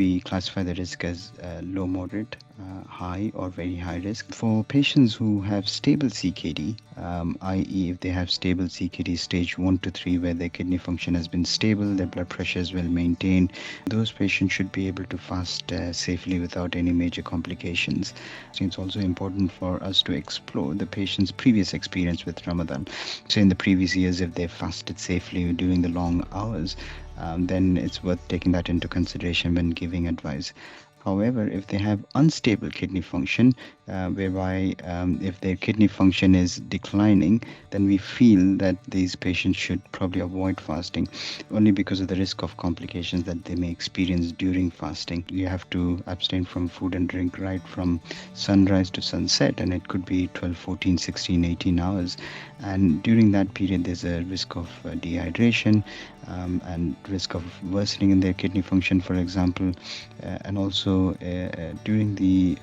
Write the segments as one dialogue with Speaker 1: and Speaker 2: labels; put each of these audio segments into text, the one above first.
Speaker 1: we classify the risk as low, moderate, high, or very high risk. For patients who have stable CKD, i.e., if they have stable CKD stage 1 to 3, where their kidney function has been stable, their blood pressure is well maintained, those patients should be able to fast safely without any major complications. So it's also important for us to explore the patient's previous experience with Ramadan. So in the previous years, if they fasted safely during the long hours, then it's worth taking that into consideration when giving advice. However, if they have unstable kidney function, whereby if their kidney function is declining, then we feel that these patients should probably avoid fasting, only because of the risk of complications that they may experience during fasting. You have to abstain from food and drink right from sunrise to sunset, and it could be 12, 14, 16, 18 hours. And during that period, there's a risk of dehydration and risk of worsening in their kidney function, for example. And also during the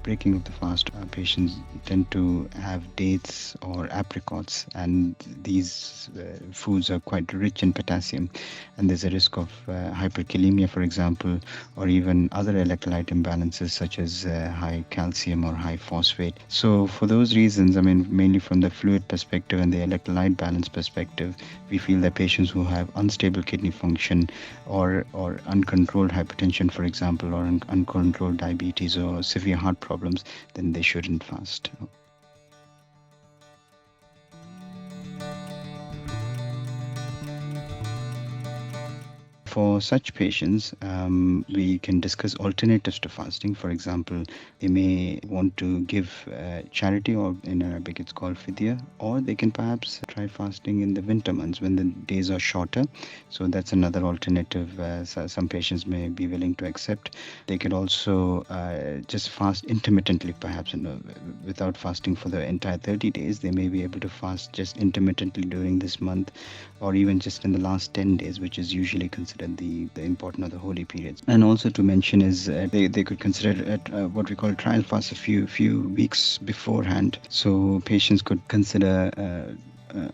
Speaker 1: breaking of the fast, patients tend to have dates or apricots, and these foods are quite rich in potassium, and there's a risk of hyperkalemia, for example, or even other electrolyte imbalances such as high calcium or high phosphate. So for those reasons, I mean, mainly from the fluid perspective and the electrolyte balance perspective, we feel that patients who have unstable kidney function or uncontrolled hypertension, for example, or uncontrolled diabetes or severe heart problems, then they shouldn't fast. For such patients, we can discuss alternatives to fasting. For example, they may want to give charity, or in Arabic it's called fidya, or they can perhaps try fasting in the winter months when the days are shorter. So that's another alternative some patients may be willing to accept. They could also just fast intermittently, perhaps without fasting for the entire 30 days. They may be able to fast just intermittently during this month, or even just in the last 10 days, which is usually considered the important of the holy periods. And also to mention is they could consider what we call trial fast a few weeks beforehand. So patients could consider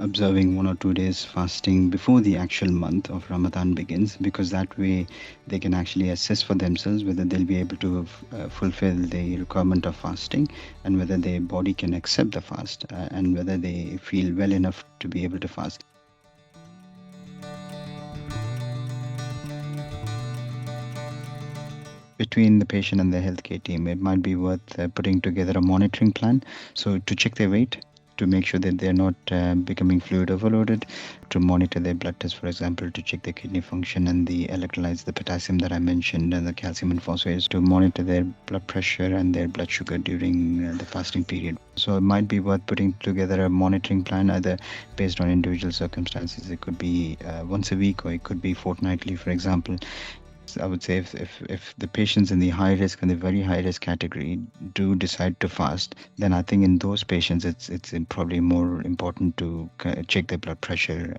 Speaker 1: observing 1 or 2 days fasting before the actual month of Ramadan begins, because that way they can actually assess for themselves whether they'll be able to fulfill the requirement of fasting, and whether their body can accept the fast, and whether they feel well enough to be able to fast. Between the patient and the healthcare team, it might be worth putting together a monitoring plan. So to check their weight, to make sure that they're not becoming fluid overloaded, to monitor their blood tests, for example, to check their kidney function and the electrolytes, the potassium that I mentioned, and the calcium and phosphates, to monitor their blood pressure and their blood sugar during the fasting period. So it might be worth putting together a monitoring plan, either based on individual circumstances. It could be once a week, or it could be fortnightly, for example. I would say if the patients in the high risk and the very high risk category do decide to fast, then I think in those patients it's probably more important to check their blood pressure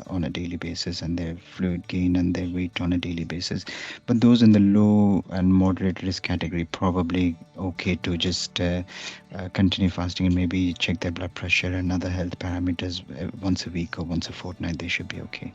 Speaker 1: on a daily basis, and their fluid gain and their weight on a daily basis. But those in the low and moderate risk category, probably okay to just continue fasting and maybe check their blood pressure and other health parameters once a week or once a fortnight. They should be okay.